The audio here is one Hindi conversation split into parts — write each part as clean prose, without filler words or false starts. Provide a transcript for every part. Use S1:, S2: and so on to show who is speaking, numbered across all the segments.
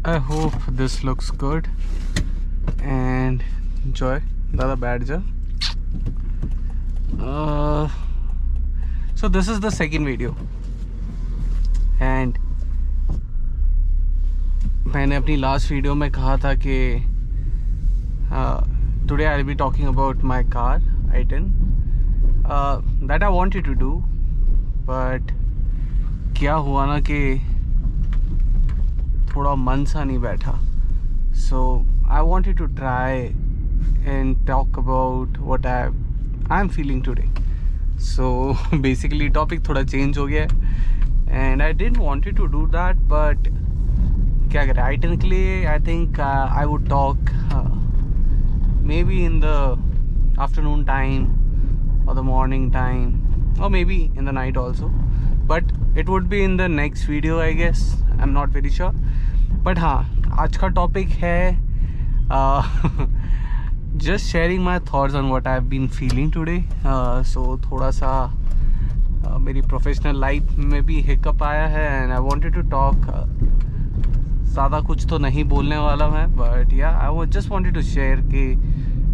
S1: I hope this looks good and enjoy. Dada badger. So this is the second video and मैंने अपनी लास्ट वीडियो में कहा था कि today I'll be talking about my car i10 that I wanted to do, but क्या हुआ ना कि थोड़ा मन सा नहीं बैठा. So I wanted to try and talk about what I'm feeling today. So basically topic थोड़ा change हो गया and I didn't wanted to do that, but क्या करें, i10 के लिए I think I would talk maybe in the afternoon time or the morning time or maybe in the night also, but it would be in the next video I guess. I'm not very sure, but हाँ, आज का टॉपिक है just sharing my thoughts on what I've been feeling today. So थोड़ा सा मेरी प्रोफेशनल लाइफ में भी हिकअप आया है and I wanted to talk. ज़्यादा कुछ तो नहीं बोलने वाला मैं, but yeah I just wanted to share कि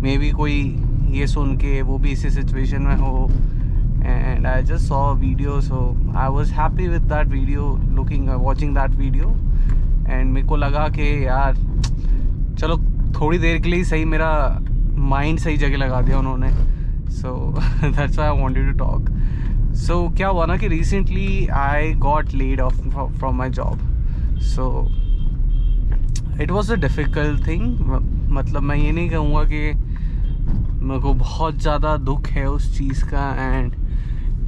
S1: मे बी कोई ये सुन के वो भी इसी सिचुएशन में हो. And I just saw video, so I was happy with that video, watching that video. And मेरे को लगा कि यार चलो थोड़ी देर के लिए सही मेरा माइंड सही जगह लगा दिया उन्होंने. So that's why I wanted to talk. So क्या हुआ ना कि recently I got laid off from my job. So it was a difficult thing. मतलब मैं ये नहीं कहूँगा कि मेरे को बहुत ज़्यादा दुख है उस चीज़ का. And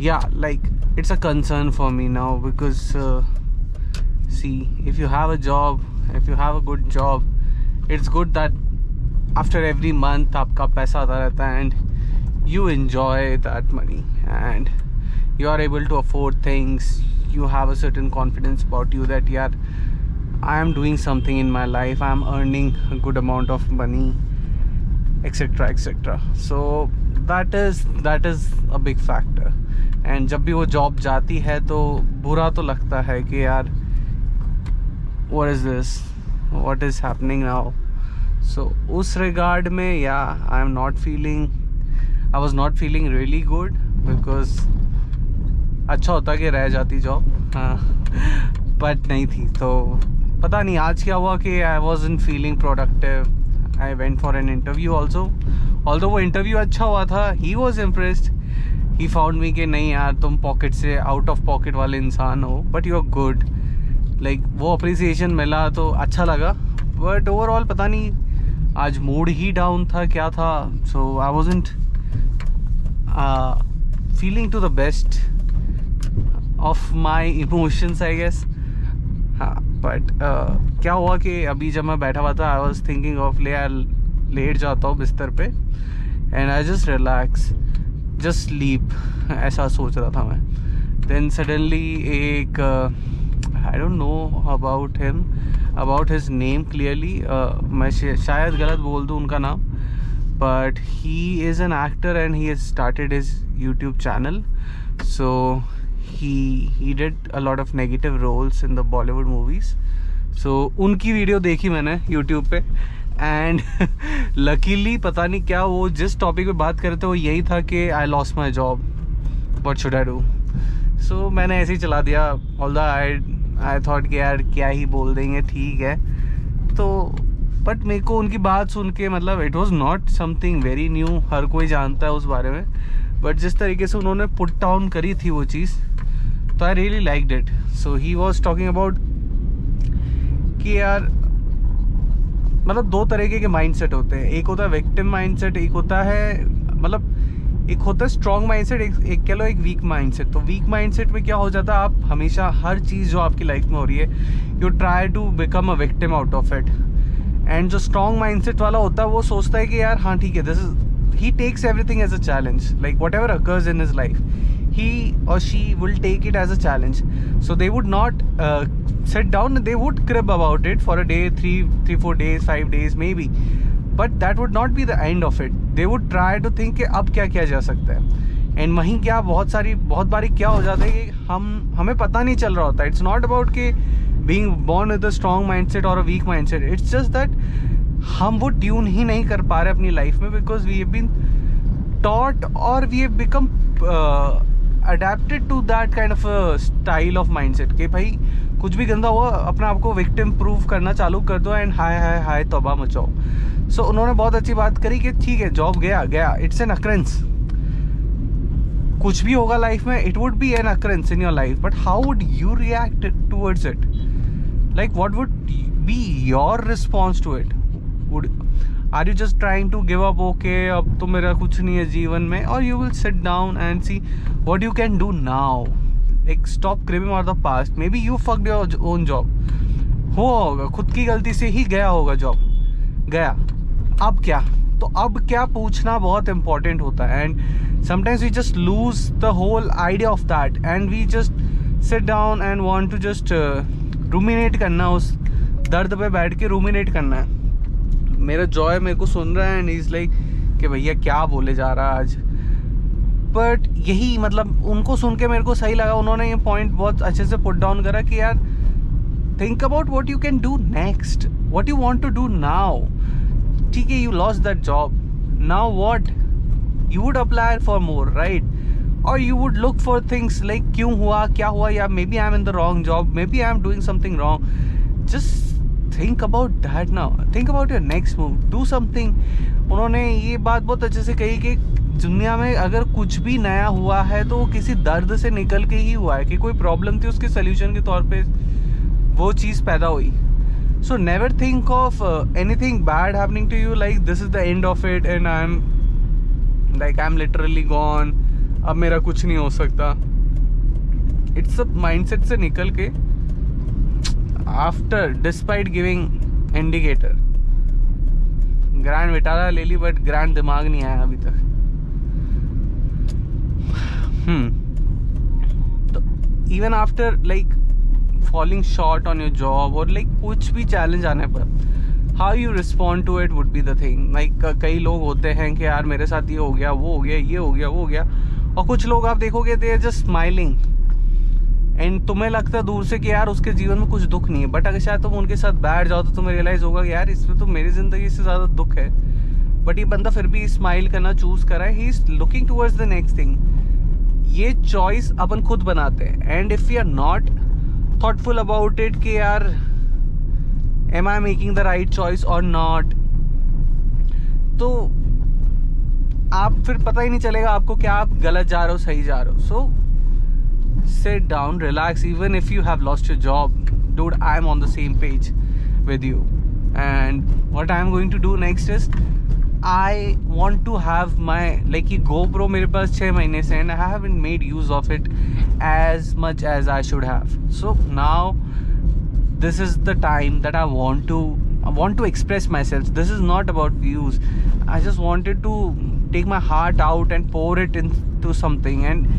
S1: yeah like it's a concern for me now because see if you have a job, if you have a good job, it's good that after every month आपका पैसा आता रहता है and you enjoy that money and you are able to afford things. You have a certain confidence about you that यार I am doing something in my life, I am earning a good amount of money, etc etc. So that is a big factor. And जब भी वो जॉब जाती है तो बुरा तो लगता है कि यार what is this, what is happening now. So उस रिगार्ड में I was not feeling really good because अच्छा होता कि रह जाती जॉब, बट नहीं थी. तो पता नहीं आज क्या हुआ कि आई wasn't feeling productive. I went for an interview also वो इंटरव्यू अच्छा हुआ था. He was impressed. He found me कि नहीं यार तुम पॉकेट से आउट ऑफ पॉकेट वाले इंसान हो, but you are good. Like वो अप्रिसिएशन मिला तो अच्छा लगा, बट ओवरऑल पता नहीं आज मूड ही डाउन था क्या था. So I wasn't feeling to the best of my emotions I guess. हाँ, बट क्या हुआ कि अभी जब मैं बैठा हुआ था आई वॉज थिंकिंग ऑफ लेट जाता हूँ बिस्तर पे and I just relax, just sleep, ऐसा सोच रहा था मैं. देन सडनली एक I don't know about his name clearly, मैं शायद गलत बोल दूँ उनका नाम, but he is an actor and he has started his YouTube channel. So he did a lot of negative roles in the Bollywood movies. So उनकी वीडियो देखी मैंने YouTube पे एंड लकीली पता नहीं क्या वो जिस टॉपिक पे बात कर रहे थे वो यही था कि I lost my job, what should I do. So मैंने ऐसे ही चला दिया. ऑल्दो आई थॉट कि यार क्या ही बोल देंगे, ठीक है. तो बट मेरे को उनकी बात सुन के मतलब it was not something very new, हर कोई जानता है उस बारे में, बट जिस तरीके से उन्होंने पुट डाउन करी थी वो चीज़, तो I really liked it. So he was talking about कि यार मतलब दो तरीके के माइंडसेट होते हैं. एक होता है विक्टिम माइंडसेट, एक होता है मतलब एक होता है स्ट्रॉन्ग माइंडसेट, एक कह लो एक वीक माइंडसेट. तो वीक माइंडसेट में क्या हो जाता है, आप हमेशा हर चीज़ जो आपकी लाइफ में हो रही है you try to become a victim out of it. And जो स्ट्रॉन्ग माइंडसेट वाला होता है वो सोचता है कि यार हाँ ठीक है, this is he takes everything as a challenge. Like whatever occurs in his life, he or she will take it as a challenge. So they would not sit down, they would crib about it for a day, 3-4 days, 5 days maybe, but that would not be the end of it. They would try to think कि अब क्या किया जा सकता है. एंड वहीं क्या बहुत बारी क्या हो जाता है कि हमें पता नहीं चल रहा होता. इट्स नॉट अबाउट कि being born with a strong mindset और a weak mindset. It's just that हम वो ट्यून ही नहीं कर पा रहे अपनी लाइफ में, because we have been taught और we have become adapted to that kind of style of mindset कि भाई कुछ भी गंदा हुआ अपने आप को विक्टिम प्रूव करना चालू कर दो एंड हाय हाय हाय तौबा मचाओ. सो उन्होंने बहुत अच्छी बात करी कि ठीक है, जॉब गया, इट्स एन अकरेंस. कुछ भी होगा लाइफ में, it would be an occurrence in your life, but how would you react towards it? Like what would be your response to it? Are you just trying to give up, okay अब तो मेरा कुछ नहीं है जीवन में, और you will sit down and see what you can do now? Like stop craving on the past. Maybe you fucked your own job, होगा खुद की गलती से ही गया होगा जॉब, गया. अब क्या? तो अब क्या पूछना बहुत इंपॉर्टेंट होता है. And sometimes we just lose the whole idea of that and we just sit down and want to just ruminate करना, उस दर्द पे बैठ के रूमिनेट करना है. मेरा जॉय मेरे को सुन रहा है एंड इज लाइक कि भैया क्या बोले जा रहा है आज. बट यही मतलब उनको सुन के मेरे को सही लगा. उन्होंने ये पॉइंट बहुत अच्छे से पुट डाउन करा कि यार think about what you can do next, what you want to do now. ठीक है, you lost that job, now what? You would apply for more, right? और you would look for things like क्यों हुआ, क्या हुआ, या maybe I am in the wrong job, maybe I am doing something wrong. Just think about that now, think about your next move, do something. उन्होंने ये बात बहुत अच्छे से कही कि दुनिया में अगर कुछ भी नया हुआ है तो किसी दर्द से निकल के ही हुआ है, कि कोई प्रॉब्लम थी उसके सोल्यूशन के तौर पे वो चीज़ पैदा हुई. So never think of anything bad happening to you like this is the end of it and I am literally gone, अब मेरा कुछ नहीं हो सकता. इट्स अ माइंडसेट से निकल के after despite giving indicator, grand Vitara ले ली बट ग्रैंड दिमाग नहीं आया अभी तक. तो even after like falling short on your job और लाइक कुछ भी चैलेंज आने पर, how you respond to it would be the thing. Like कई लोग होते हैं कि यार मेरे साथ ये हो गया, वो हो गया, ये हो गया, वो हो गया, और कुछ लोग आप देखोगे they are just smiling and तुम्हें लगता है दूर से कि यार उसके जीवन में कुछ दुख नहीं है. बट अगर शायद तुम उनके साथ बैठ जाओ तो तुम्हें रियलाइज होगा कि यार इसमें तो मेरी जिंदगी से ज़्यादा दुख है, बट ये बंदा फिर भी स्माइल करना चूज करा है. He is looking towards the next thing. ये चॉइस अपन खुद बनाते हैं. And if you are not thoughtful about it कि यार am I making the right choice और नॉट, तो आप फिर पता ही नहीं चलेगा आपको क्या आप गलत जा रहे हो सही जा रहे हो. सो sit down, relax. Even if you have lost your job, dude, I'm on the same page with you. And what I'm going to do next is I want to have my like ये GoPro मेरे पास 6 महीने से and I haven't made use of it as much as I should have. So now this is the time that I want to express myself. This is not about views. I just wanted to take my heart out and pour it into something, and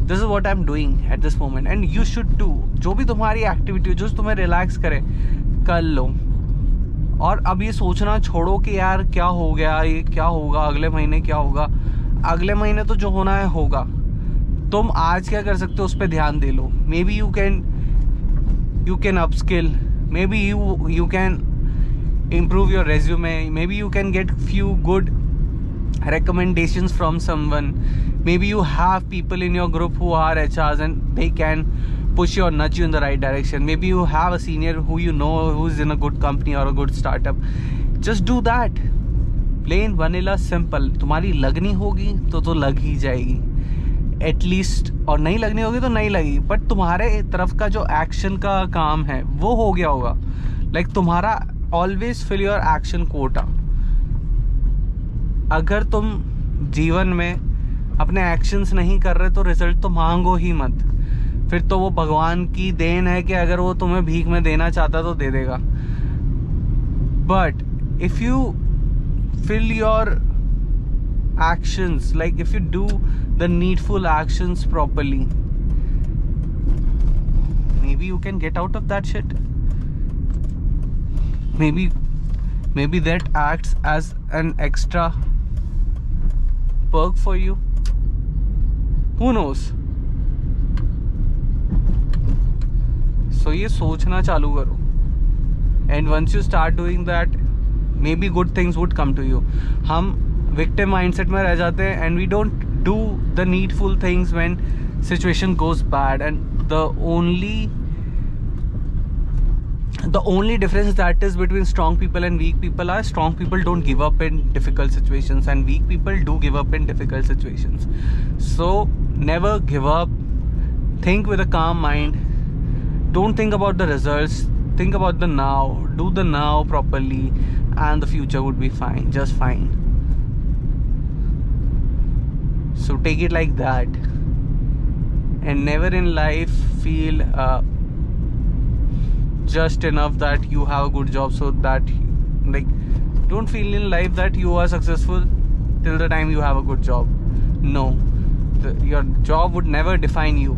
S1: this is what I am doing at this moment. And you should do. जो भी तुम्हारी एक्टिविटी जो तुम्हें रिलैक्स करे कर लो. और अब ये सोचना छोड़ो कि यार क्या हो गया, ये क्या होगा, अगले महीने क्या होगा. अगले महीने तो जो होना है होगा. तुम आज क्या कर सकते हो उस पर ध्यान दे लो. Maybe you can upskill, maybe you can improve your resume, maybe you can get few good recommendations from someone. Maybe you have people in your group who are HRs and they can push you or nudge you in the right direction. Maybe you have a senior who you know who's in a good company or a good startup. Just do that. Plain vanilla simple. तुम्हारी लगनी होगी तो लग ही जाएगी एटलीस्ट, और नहीं लगनी होगी तो नहीं लगी, बट तुम्हारे तरफ का जो एक्शन का काम है वो हो गया होगा. लाइक तुम्हारा always fill your action quota. अगर तुम जीवन में अपने एक्शंस नहीं कर रहे तो रिजल्ट तो मांगो ही मत. फिर तो वो भगवान की देन है कि अगर वो तुम्हें भीख में देना चाहता तो दे देगा. But if you fill your actions, like if you do the needful actions properly, maybe you can get out of that shit. Maybe that acts as an extra perk for you. Who knows? So ये सोचना चालू करो, and once you start doing that maybe good things would come to you. हम विक्टिम माइंडसेट में रह जाते हैं and we don't do the needful things when situation goes bad. And the only difference that is between strong people and weak people are strong people don't give up in difficult situations and weak people do give up in difficult situations. So never give up. Think with a calm mind. Don't think about the results. Think about the now. Do the now properly and the future would be fine, just fine. So take it like that, and never in life feel just enough that you have a good job, so that like don't feel in life that you are successful till the time you have a good job. No, your job would never define you.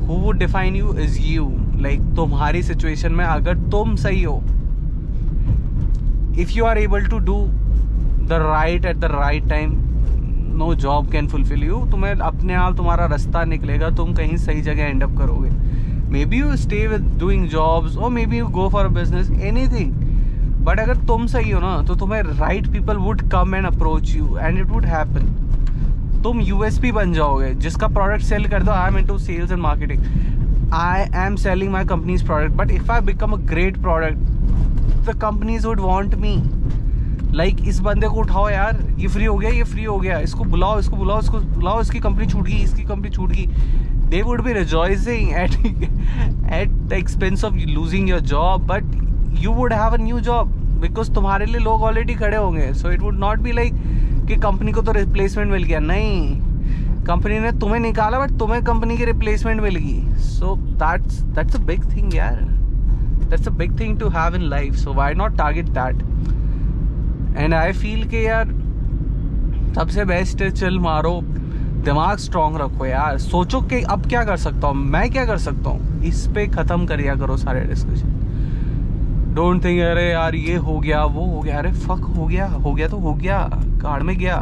S1: Who would define you is you. Like तुम्हारी situation में अगर तुम सही हो, if you are able to do the right at the right time, no job can fulfill you. तुम्हें अपने आप तुम्हारा रास्ता निकलेगा, तुम कहीं सही जगह end up करोगे. Maybe you stay with doing jobs or maybe you go for a business, anything. But अगर तुम सही हो ना तो तुम्हें right people would come and approach you and it would happen. तुम USP बन जाओगे जिसका product sell कर दो. I am into sales and marketing. I am selling my company's product, but if I become a great product, the companies would want me. Like इस बंदे को उठाओ यार, ये फ्री हो गया, ये फ्री हो गया, इसको बुलाओ, इसको बुलाओ, इसको बुलाओ, इसकी कंपनी छूट गई, इसकी कंपनी छूट गई. They would be rejoicing at the expense of losing your job, but you would have a new job because तुम्हारे लिए लोग ऑलरेडी खड़े होंगे. So it would not be like कि कंपनी को तो रिप्लेसमेंट मिल गया. नहीं, कंपनी ने तुम्हें निकाला बट तुम्हें कंपनी की रिप्लेसमेंट मिल गई. So that's a big thing यार. That's a big thing to have in life. So why not target that? And I feel कि यार सबसे बेस्ट है चिल मारो, दिमाग स्ट्रॉन्ग रखो यार. सोचो कि अब क्या कर सकता हूँ, मैं क्या कर सकता हूँ, इस पे ख़त्म करिया करो सारे डिस्कशन. डोंट थिंक अरे यार ये हो गया वो हो गया, अरे फक हो गया तो हो गया, कार में गया,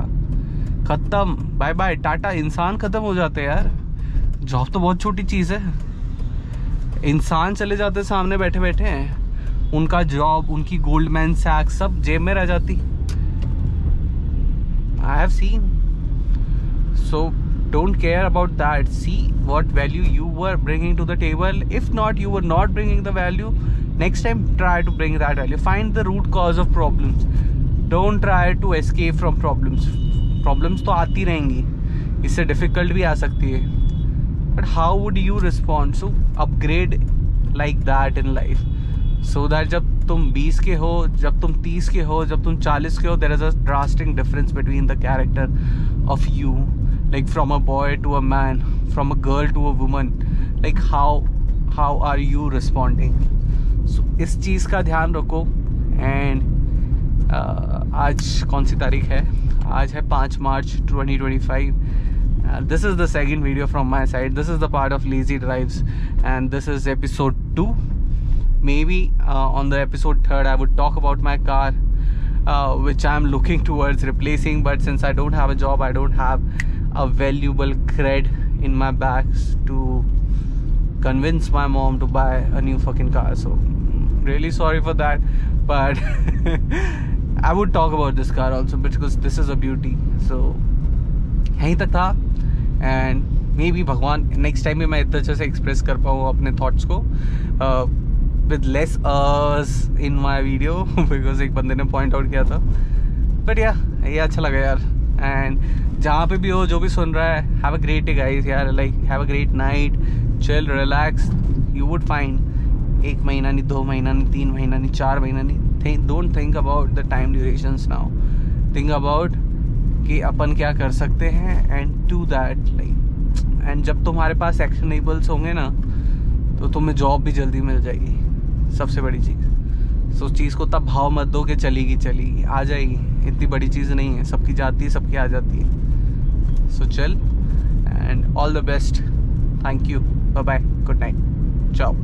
S1: ख़त्म, बाय बाय टाटा. इंसान ख़त्म हो जाते यार. जॉब तो बहुत छोटी चीज़ है. इंसान चले जाते सामने बैठे बैठे हैं, उनका जॉब, उनकी गोल्डमैन सैक्स सब जेब में रह जाती. I have seen. So don't care about that. See what value you were bringing to the table. If not, you were not bringing the value. Next time try to bring that value. Find the root cause of problems. Don't try to escape from problems. Problems तो आती रहेंगी, इससे difficult भी आ सकती है. But how would you respond? So upgrade like that in life. So that जब तुम 20 के हो, जब तुम 30 के हो, जब तुम 40 के हो, there is a drastic difference between the character of you. Like from a boy to a man, from a girl to a woman. Like how are you responding? So इस चीज़ का ध्यान रखो. And आज कौन सी तारीख है? आज है 5 March 2025. This is the second video from my side. This is the part of Lazy Drives and this is episode 2. Maybe on the episode 3 I would talk about my car, which I'm looking towards replacing, but since I don't have a job, I don't have a valuable cred in my bags to convince my mom to buy a new fucking car. So really sorry for that, but I would talk about this car also because this is a beauty. So यहीं तक था. And maybe भगवान next time भी मैं इतना अच्छे से express कर पाऊँ अपने thoughts को with less in my video because एक बंदे ने point out किया था. But yeah, ये अच्छा लगा यार. And जहाँ पे भी हो, जो भी सुन रहा है, have a great day guys यार. Like have a great night, chill, relax. You would find 1 महीना नहीं, 2 महीना नहीं, 3 महीना नहीं, 4 महीना नहीं. Don't think about the time durations now. Think about कि अपन क्या कर सकते हैं and do that. Like and जब तुम्हारे पास actionables होंगे ना तो तुम्हें जॉब भी जल्दी मिल जाएगी. सबसे बड़ी चीज़. सो चीज़ को तब भाव मत दो कि चलेगी, आ जाएगी. इतनी बड़ी चीज़ नहीं है, सबकी जाती है, सबकी आ जाती है. सो चल and all the best. Thank you. Bye bye. Good night. चाओ.